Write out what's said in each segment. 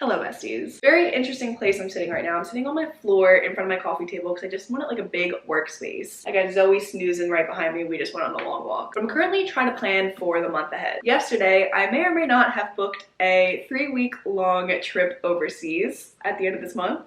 Hello besties. Very interesting place I'm sitting right now. I'm sitting on my floor in front of my coffee table because I just wanted like a big workspace. I got Zoe snoozing right behind me. We just went on a long walk. But I'm currently trying to plan for the month ahead. Yesterday, I may or may not have booked a 3-week long trip overseas at the end of this month.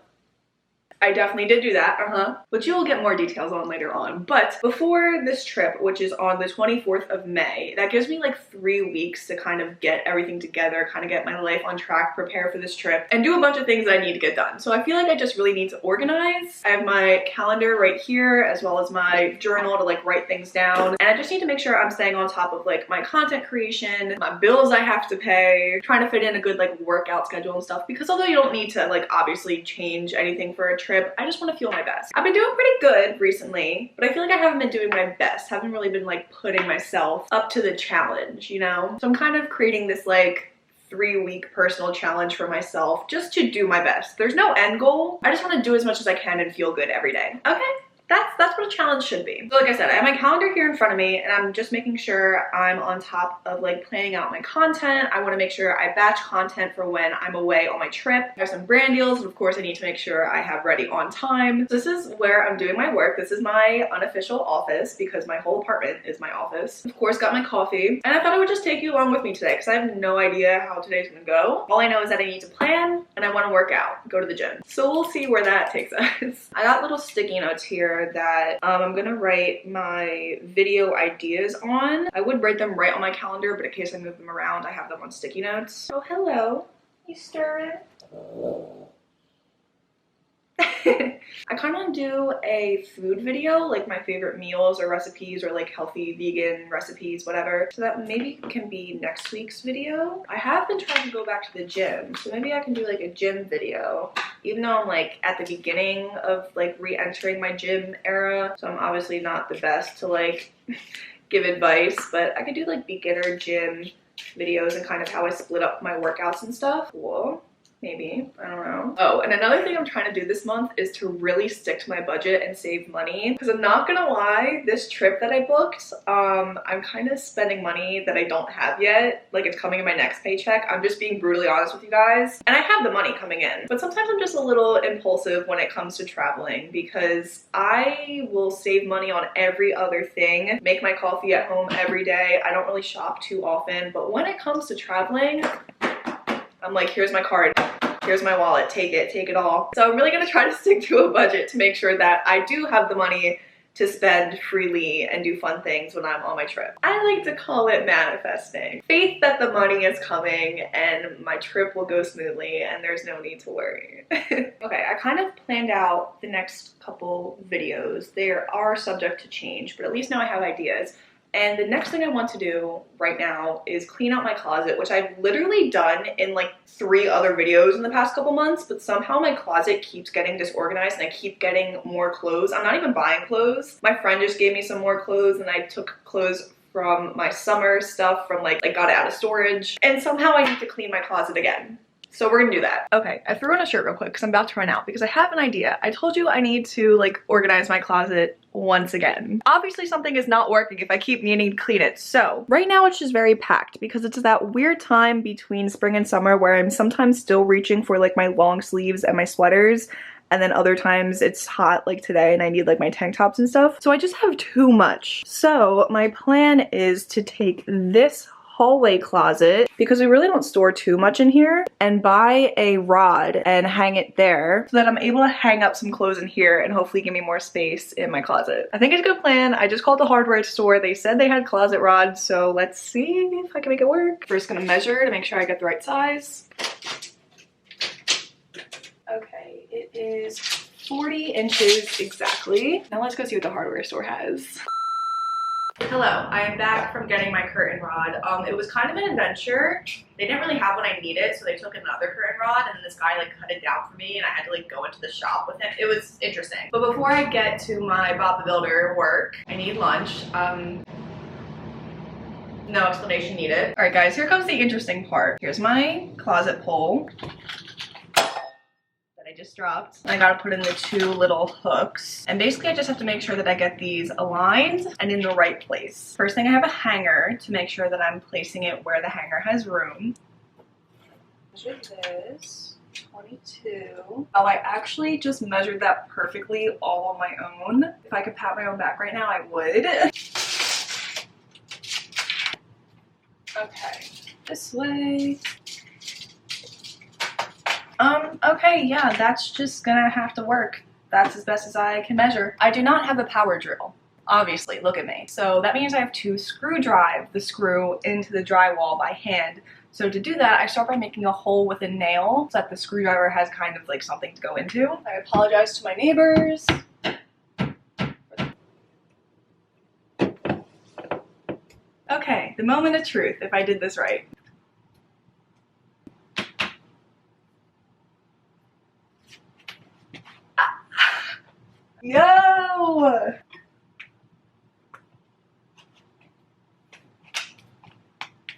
I definitely did do that, which you'll get more details on later on. But before this trip, which is on the 24th of May, that gives me like 3 weeks to kind of get everything together, kind of get my life on track, prepare for this trip, and do a bunch of things that I need to get done. So I feel like I just really need to organize. I have my calendar right here, as well as my journal to like write things down. And I just need to make sure I'm staying on top of like my content creation, my bills I have to pay, trying to fit in a good like workout schedule and stuff. Because although you don't need to like obviously change anything for a trip, I just want to feel my best. I've been doing pretty good recently, but I feel like I haven't been doing my best. Haven't really been like putting myself up to the challenge, you know? So I'm kind of creating this like 3-week personal challenge for myself just to do my best. There's no end goal. I just want to do as much as I can and feel good every day. Okay? That's what a challenge should be. So like I said, I have my calendar here in front of me and I'm just making sure I'm on top of like planning out my content. I want to make sure I batch content for when I'm away on my trip. There's some brand deals, and of course I need to make sure I have ready on time. So this is where I'm doing my work. This is my unofficial office because my whole apartment is my office. Of course, got my coffee, and I thought I would just take you along with me today because I have no idea how today's gonna go. All I know is that I need to plan and I want to work out, go to the gym. So we'll see where that takes us. I got little sticky notes here that I'm gonna write my video ideas on. I would write them right on my calendar, but in case I move them around, I have them on sticky notes. Oh, hello. You stirring? I kind of want to do a food video, like my favorite meals or recipes or like healthy vegan recipes, whatever. So that maybe can be next week's video. I have been trying to go back to the gym, so maybe I can do like a gym video, even though I'm like at the beginning of like re-entering my gym era. So I'm obviously not the best to like give advice, but I could do like beginner gym videos and kind of how I split up my workouts and stuff. Cool. Maybe, I don't know. Oh, and another thing I'm trying to do this month is to really stick to my budget and save money. Because I'm not gonna lie, this trip that I booked, I'm kind of spending money that I don't have yet. Like it's coming in my next paycheck. I'm just being brutally honest with you guys. And I have the money coming in, but sometimes I'm just a little impulsive when it comes to traveling because I will save money on every other thing, make my coffee at home every day. I don't really shop too often, but when it comes to traveling, I'm like, here's my card, here's my wallet, take it all. So I'm really gonna try to stick to a budget to make sure that I do have the money to spend freely and do fun things when I'm on my trip. I like to call it manifesting. Faith that the money is coming and my trip will go smoothly and there's no need to worry. Okay, I kind of planned out the next couple videos. They are subject to change, but at least now I have ideas. And the next thing I want to do right now is clean out my closet, which I've literally done in like 3 other videos in the past couple months, but somehow my closet keeps getting disorganized and I keep getting more clothes. I'm not even buying clothes. My friend just gave me some more clothes and I took clothes from my summer stuff from like got it out of storage. And somehow I need to clean my closet again. So we're gonna do that. Okay, I threw on a shirt real quick because I'm about to run out because I have an idea. I told you I need to like organize my closet once again. Obviously something is not working if I keep needing to clean it. So right now it's just very packed because it's that weird time between spring and summer where I'm sometimes still reaching for like my long sleeves and my sweaters. And then other times it's hot like today and I need like my tank tops and stuff. So I just have too much. So my plan is to take this hallway closet because we really don't store too much in here and buy a rod and hang it there so that I'm able to hang up some clothes in here and hopefully give me more space in my closet. I think it's a good plan. I just called the hardware store. They said they had closet rods, so let's see if I can make it work. First gonna measure to make sure I get the right size. Okay, it is 40 inches exactly. Now let's go see what the hardware store has. Hello, I am back from getting my curtain rod. It was kind of an adventure. They didn't really have what I needed, so they took another curtain rod and this guy like cut it down for me and I had to like go into the shop with him. It was interesting. But before I get to my Bob the Builder work, I need lunch. No explanation needed. All right guys, here comes the interesting part. Here's my closet pole I just dropped. I gotta put in the 2 little hooks. And basically I just have to make sure that I get these aligned and in the right place. First thing, I have a hanger to make sure that I'm placing it where the hanger has room. Measure this. 22. Oh, I actually just measured that perfectly all on my own. If I could pat my own back right now, I would. Okay, this way. Okay, yeah, that's just gonna have to work. That's as best as I can measure. I do not have a power drill. Obviously, look at me. So that means I have to screw drive the screw into the drywall by hand. So to do that, I start by making a hole with a nail so that the screwdriver has kind of like something to go into. I apologize to my neighbors. Okay, the moment of truth, if I did this right. Yo!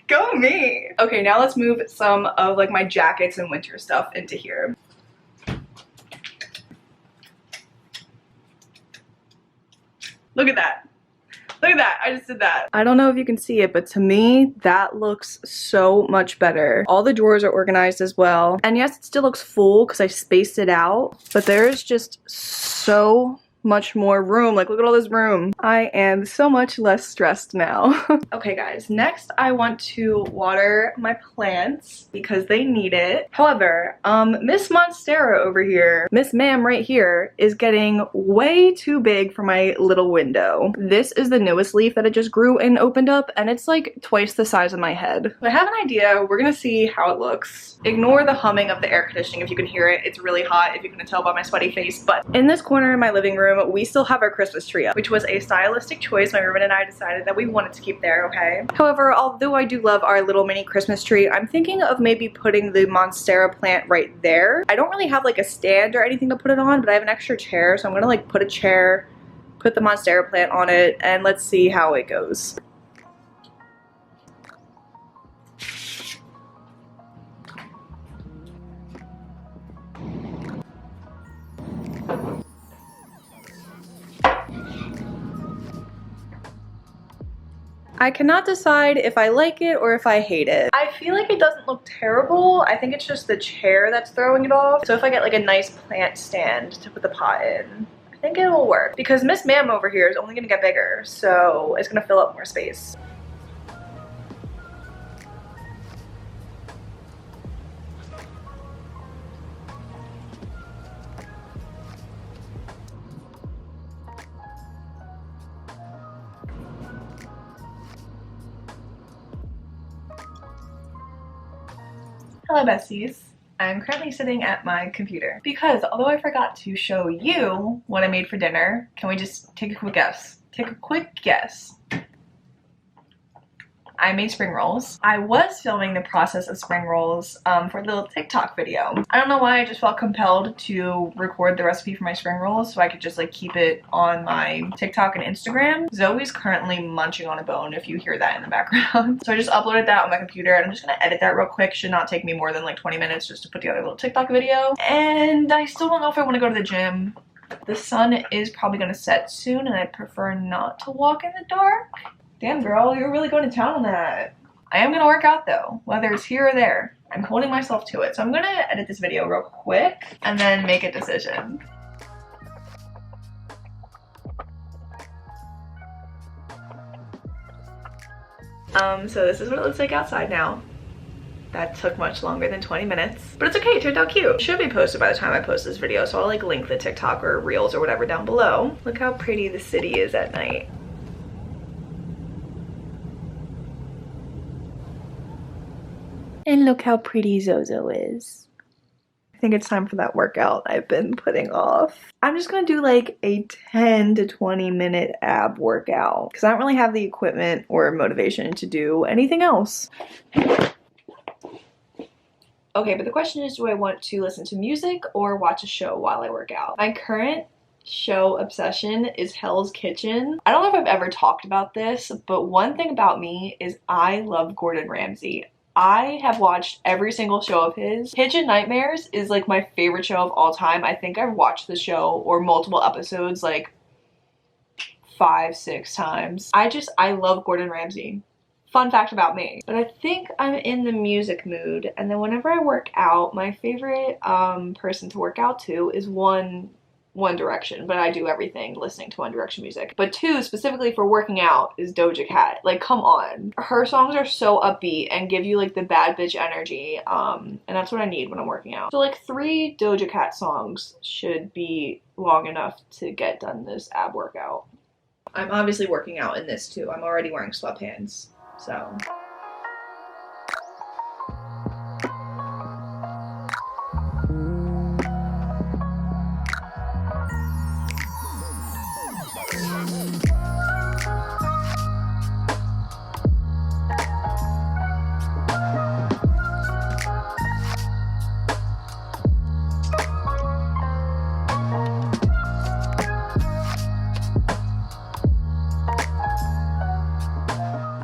Go me! Okay, now let's move some of like my jackets and winter stuff into here. Look at that. Look at that, I just did that. I don't know if you can see it, but to me, that looks so much better. All the drawers are organized as well. And yes, it still looks full because I spaced it out, but there's just so much more room. Like, look at all this room. I am so much less stressed now. Okay guys, next I want to water my plants because they need it. However, Miss Monstera over here, Miss Ma'am right here, is getting way too big for my little window. This is the newest leaf that it just grew and opened up, and it's like twice the size of my head. I have an idea. We're gonna see how it looks. Ignore the humming of the air conditioning if you can hear it. It's really hot if you can tell by my sweaty face. But in this corner in my living room, we still have our Christmas tree up, which was a stylistic choice my roommate and I decided that we wanted to keep there, okay? However, although I do love our little mini Christmas tree, I'm thinking of maybe putting the Monstera plant right there. I don't really have like a stand or anything to put it on, but I have an extra chair, so I'm gonna like put a chair, put the Monstera plant on it, and let's see how it goes. I cannot decide if I like it or if I hate it. I feel like it doesn't look terrible. I think it's just the chair that's throwing it off. So if I get like a nice plant stand to put the pot in, I think it will work. Because Miss Ma'am over here is only gonna get bigger, so it's gonna fill up more space. Hello besties. I'm currently sitting at my computer because although I forgot to show you what I made for dinner, can we just take a quick guess? Take a quick guess. I made spring rolls. I was filming the process of spring rolls for the little TikTok video. I don't know why, I just felt compelled to record the recipe for my spring rolls so I could just like keep it on my TikTok and Instagram. Zoe's currently munching on a bone if you hear that in the background. So I just uploaded that on my computer and I'm just gonna edit that real quick. Should not take me more than like 20 minutes just to put together a little TikTok video. And I still don't know if I want to go to the gym. The sun is probably gonna set soon and I'd prefer not to walk in the dark. Damn girl, you're really going to town on that. I am gonna work out though, whether it's here or there. I'm holding myself to it. So I'm gonna edit this video real quick and then make a decision. So this is what it looks like outside now. That took much longer than 20 minutes, but it's okay, it turned out cute. It should be posted by the time I post this video, so I'll like link the TikTok or Reels or whatever down below. Look how pretty the city is at night. And look how pretty Zozo is. I think it's time for that workout I've been putting off. I'm just gonna do like a 10 to 20 minute ab workout because I don't really have the equipment or motivation to do anything else. Okay, but the question is, do I want to listen to music or watch a show while I work out? My current show obsession is Hell's Kitchen. I don't know if I've ever talked about this, but one thing about me is I love Gordon Ramsay. I have watched every single show of his. Kitchen Nightmares is like my favorite show of all time. I think I've watched the show or multiple episodes like 5, 6 times. I love Gordon Ramsay. Fun fact about me. But I think I'm in the music mood, and then whenever I work out, my favorite person to work out to is One Direction, but I do everything listening to One Direction music. But two, specifically for working out, is Doja Cat. Like, come on. Her songs are so upbeat and give you like the bad bitch energy, and that's what I need when I'm working out. So like 3 Doja Cat songs should be long enough to get done this ab workout. I'm obviously working out in this too. I'm already wearing sweatpants, so.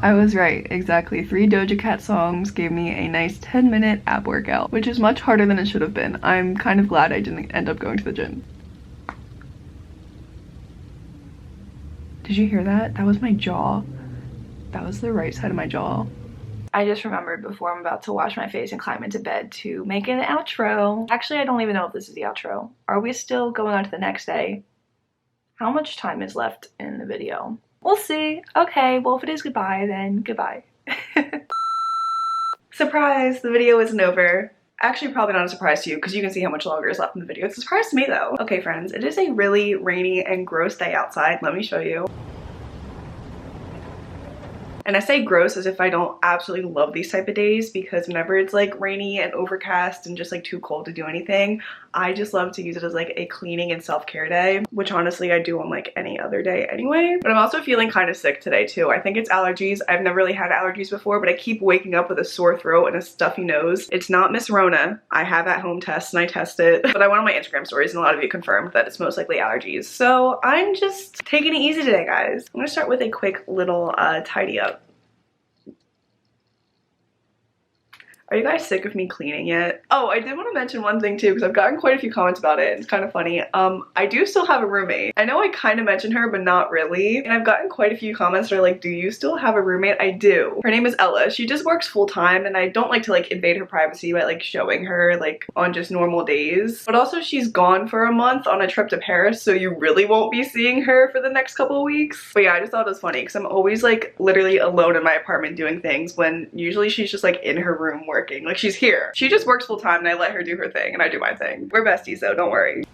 I was right, exactly. 3 Doja Cat songs gave me a nice 10-minute ab workout, which is much harder than it should have been. I'm kind of glad I didn't end up going to the gym. Did you hear that? That was my jaw. That was the right side of my jaw. I just remembered before I'm about to wash my face and climb into bed to make an outro. Actually, I don't even know if this is the outro. Are we still going on to the next day? How much time is left in the video? We'll see. Okay, well if it is goodbye, then goodbye. Surprise, the video isn't over. Actually, probably not a surprise to you because you can see how much longer is left in the video. It's a surprise to me though. Okay friends, it is a really rainy and gross day outside. Let me show you. And I say gross as if I don't absolutely love these type of days, because whenever it's like rainy and overcast and just like too cold to do anything, I just love to use it as like a cleaning and self-care day, which honestly I do on like any other day anyway. But I'm also feeling kind of sick today too. I think it's allergies. I've never really had allergies before, but I keep waking up with a sore throat and a stuffy nose. It's not Miss Rona. I have at-home tests and I test it, but I went on my Instagram stories and a lot of you confirmed that it's most likely allergies. So I'm just taking it easy today, guys. I'm gonna start with a quick little tidy up. Are you guys sick of me cleaning yet? Oh, I did want to mention one thing too, because I've gotten quite a few comments about it. It's kind of funny. I do still have a roommate. I know I kind of mentioned her, but not really. And I've gotten quite a few comments that are like, do you still have a roommate? I do. Her name is Ella. She just works full time, and I don't like to like invade her privacy by like showing her like on just normal days. But also she's gone for a month on a trip to Paris, so you really won't be seeing her for the next couple of weeks. But yeah, I just thought it was funny because I'm always like literally alone in my apartment doing things when usually she's just like in her room working. Like, she's here. She just works full time and I let her do her thing and I do my thing. We're besties though, don't worry.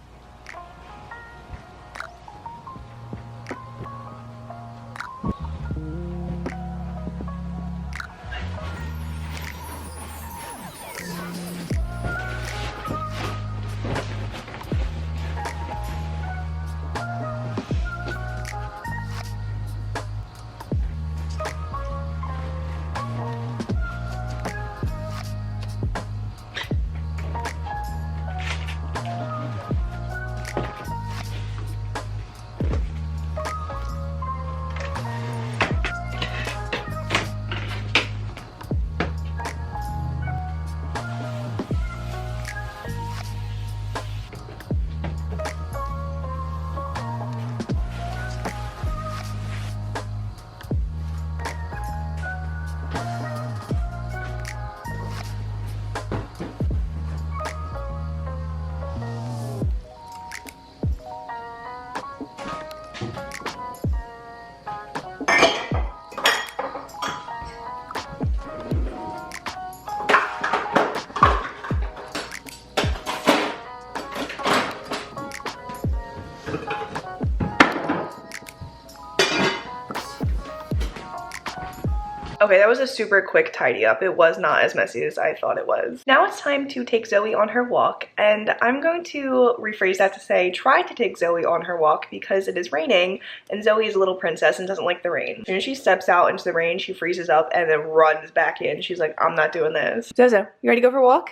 Okay, that was a super quick tidy up. It was not as messy as I thought it was. Now it's time to take Zoe on her walk, and I'm going to rephrase that to say try to take Zoe on her walk because it is raining and Zoe is a little princess and doesn't like the rain. As soon as she steps out into the rain, she freezes up and then runs back in. She's like, I'm not doing this. Zozo, you ready to go for a walk?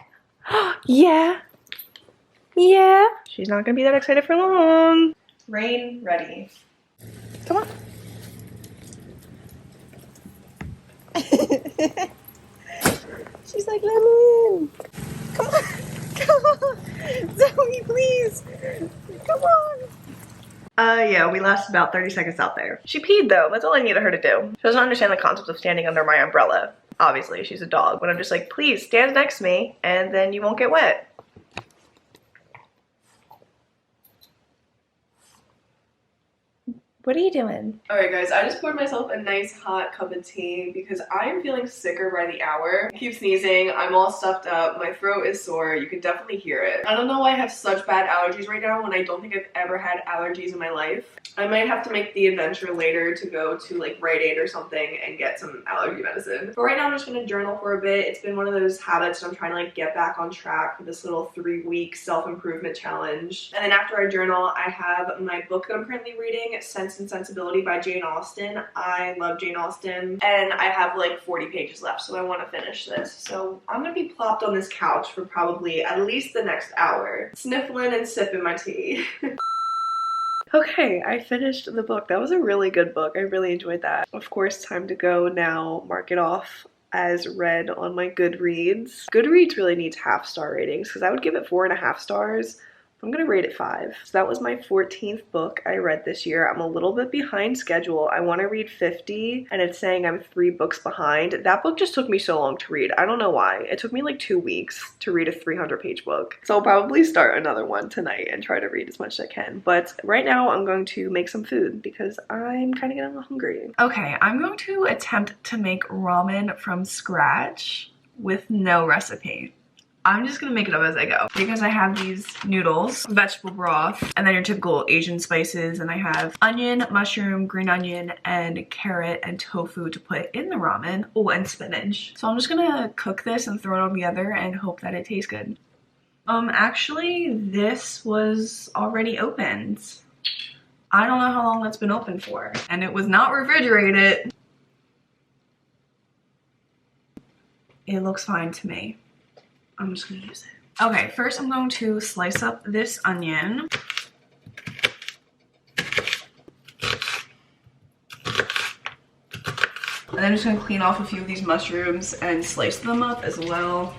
Yeah. Yeah. She's not gonna be that excited for long. Rain ready. Come on. She's like, let me in. Come on. Come on. Zoe, please. Come on. Yeah, we lasted about 30 seconds out there. She peed though, that's all I needed her to do. She doesn't understand the concept of standing under my umbrella. Obviously, she's a dog, but I'm just like, please stand next to me and then you won't get wet. What are you doing? Alright guys, I just poured myself a nice hot cup of tea because I am feeling sicker by the hour. I keep sneezing, I'm all stuffed up, my throat is sore, you can definitely hear it. I don't know why I have such bad allergies right now when I don't think I've ever had allergies in my life. I might have to make the adventure later to go to like Rite Aid or something and get some allergy medicine. But right now I'm just gonna journal for a bit. It's been one of those habits that I'm trying to like get back on track for this little 3-week self-improvement challenge. And then after I journal, I have my book that I'm currently reading, Sense and Sensibility by Jane Austen. I love Jane Austen and I have like 40 pages left, so I want to finish this. So I'm gonna be plopped on this couch for probably at least the next hour, sniffling and sipping my tea. Okay, I finished the book. That was a really good book. I really enjoyed that. Of course, time to go now, mark it off as read on my Goodreads. Goodreads really needs half-star ratings because I would give it 4.5 stars. I'm gonna rate it 5. So that was my 14th book I read this year. I'm a little bit behind schedule. I want to read 50 and it's saying I'm 3 books behind. That book just took me so long to read. I don't know why. It took me like 2 weeks to read a 300-page book. So I'll probably start another one tonight and try to read as much as I can. But right now I'm going to make some food because I'm kind of getting a little hungry. Okay, I'm going to attempt to make ramen from scratch with no recipe. I'm just gonna make it up as I go because I have these noodles, vegetable broth, and then your typical Asian spices, and I have onion, mushroom, green onion, and carrot and tofu to put in the ramen. Oh, and spinach. So I'm just gonna cook this and throw it all together and hope that it tastes good. Actually, this was already opened. I don't know how long that's been open for, and it was not refrigerated. It looks fine to me. I'm just gonna use it. Okay, first I'm going to slice up this onion. And then I'm just gonna clean off a few of these mushrooms and slice them up as well.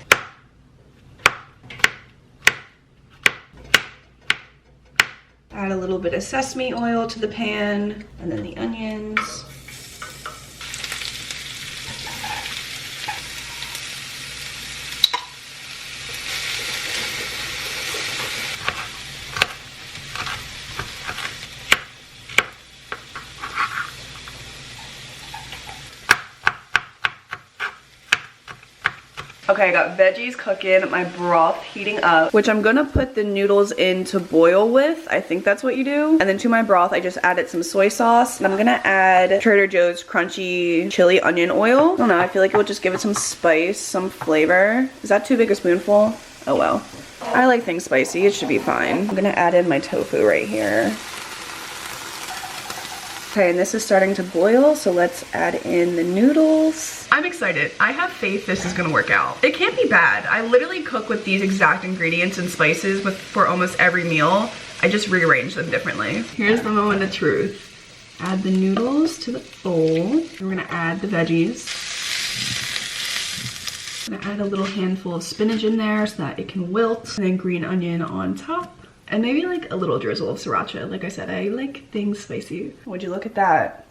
Add a little bit of sesame oil to the pan, and then the onions. Okay, I got veggies cooking, my broth heating up, which I'm gonna put the noodles in to boil with. I think that's what you do. And then to my broth, I just added some soy sauce. And I'm gonna add Trader Joe's crunchy chili onion oil. I don't know, I feel like it will just give it some spice, some flavor. Is that too big a spoonful? Oh well. I like things spicy, it should be fine. I'm gonna add in my tofu right here. Okay, and this is starting to boil, so let's add in the noodles. I'm excited. I have faith this is gonna work out. It can't be bad. I literally cook with these exact ingredients and spices for almost every meal. I just rearrange them differently. Here's the moment of truth. Add the noodles to the bowl. We're gonna add the veggies. I'm gonna add a little handful of spinach in there so that it can wilt. And then green onion on top. And maybe like a little drizzle of sriracha. Like I said, I like things spicy. Would you look at that?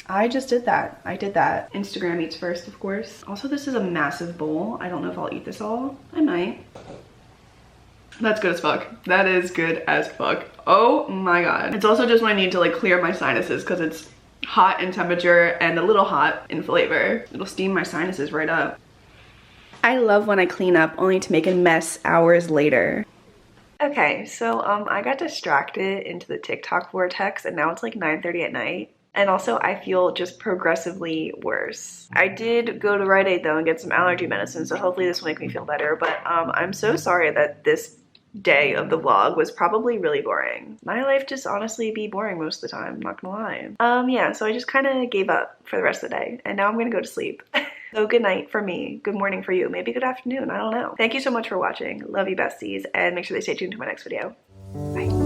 I just did that. I did that. Instagram eats first, of course. Also, this is a massive bowl. I don't know if I'll eat this all. I might. That's good as fuck. That is good as fuck. Oh my god. It's also just when I need to like clear my sinuses because it's hot in temperature and a little hot in flavor. It'll steam my sinuses right up. I love when I clean up only to make a mess hours later. Okay, so I got distracted into the TikTok vortex and now it's like 9:30 at night. And also I feel just progressively worse. I did go to Rite Aid though and get some allergy medicine, so hopefully this will make me feel better. But I'm so sorry that this day of the vlog was probably really boring. My life just honestly be boring most of the time, not gonna lie. Yeah, so I just kind of gave up for the rest of the day and now I'm gonna go to sleep. So good night for me, good morning for you, maybe good afternoon, I don't know. Thank you so much for watching. Love you besties, and make sure to stay tuned to my next video. Bye.